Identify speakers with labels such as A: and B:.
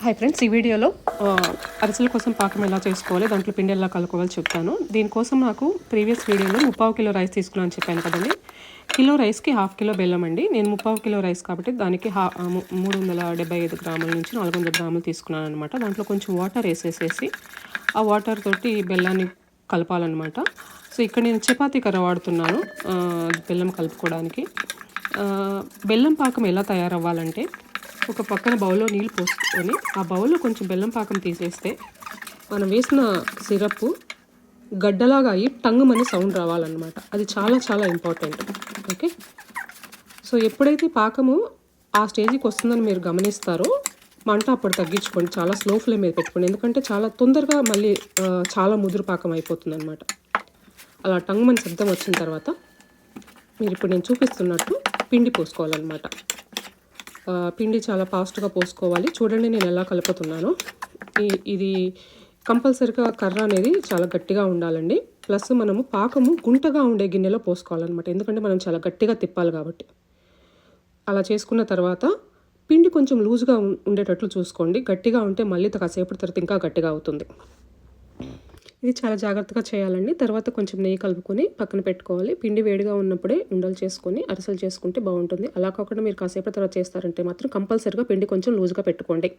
A: Hi friends, ఈ వీడియోలో అరిసెల కోసం పాకం ఎలా చేసుకోవాలి, దాంట్లో పిండి ఎలా కలుపుకోవాలో చెప్తాను. దీనికోసం నాకు ప్రీవియస్ వీడియోలో 3/4 కిలో రైస్ తీసుకున్నాను అని చెప్పాను కదండి. కిలో రైస్కి 1/2 కిలో బెల్లం అండి. నేను 3/4 కిలో రైస్ కాబట్టి దానికి 375 గ్రాముల నుంచి 400 గ్రాములు తీసుకున్నాను అనమాట. దాంట్లో కొంచెం వాటర్ వేసేసేసి ఆ వాటర్ తోటి బెల్లాన్ని కలపాలన్నమాట. సో ఇక్కడ నేను చపాతీ కర్ర వాడుతున్నాను బెల్లం కలుపుకోవడానికి. బెల్లం పాకం ఎలా తయారవ్వాలంటే, ఒక పక్కన బౌల్లో నీళ్ళు పోసుకొని ఆ బౌల్లో కొంచెం బెల్లం పాకం తీసేస్తే మనం వేసిన సిరప్ గడ్డలాగా అయ్యి టంగుమని సౌండ్ రావాలన్నమాట. అది చాలా చాలా ఇంపార్టెంట్. ఓకే, సో ఎప్పుడైతే పాకము ఆ స్టేజ్కి వస్తుందని మీరు గమనిస్తారో మంట అప్పుడు తగ్గించుకోండి. చాలా స్లో ఫ్లేమ్ మీద పెట్టుకోండి, ఎందుకంటే చాలా తొందరగా మళ్ళీ చాలా ముదురు పాకం అయిపోతుంది అనమాట. అలా టంగుమని శబ్దం వచ్చిన తర్వాత మీరు ఇప్పుడు నేను చూపిస్తున్నట్టు పిండి పోసుకోవాలన్నమాట. పిండి చాలా ఫాస్ట్గా పోసుకోవాలి. చూడండి నేను ఎలా కలుపుతున్నానో. ఇది కంపల్సరీగా కర్ర అనేది చాలా గట్టిగా ఉండాలండి. ప్లస్ మనము పాకము గుంటగా ఉండే గిన్నెలో పోసుకోవాలన్నమాట, ఎందుకంటే మనం చాలా గట్టిగా తిప్పాలి కాబట్టి. అలా చేసుకున్న తర్వాత పిండి కొంచెం లూజ్గా ఉండేటట్లు చూసుకోండి. గట్టిగా ఉంటే మళ్ళీ కాసేపటి తర్వాత ఇంకా గట్టిగా అవుతుంది. ఇది చాలా జాగ్రత్తగా చేయాలండి. తర్వాత కొంచెం నెయ్యి కలుపుకొని పక్కన పెట్టుకోవాలి. పిండి వేడిగా ఉన్నప్పుడే ఉండలు చేసుకొని అరిసెలు చేసుకుంటే బాగుంటుంది. అలా కాకుండా మీరు కాసేపటి తర్వాత చేస్తారంటే మాత్రం కంపల్సరీగా పిండి కొంచెం లూజ్గా పెట్టుకోండి.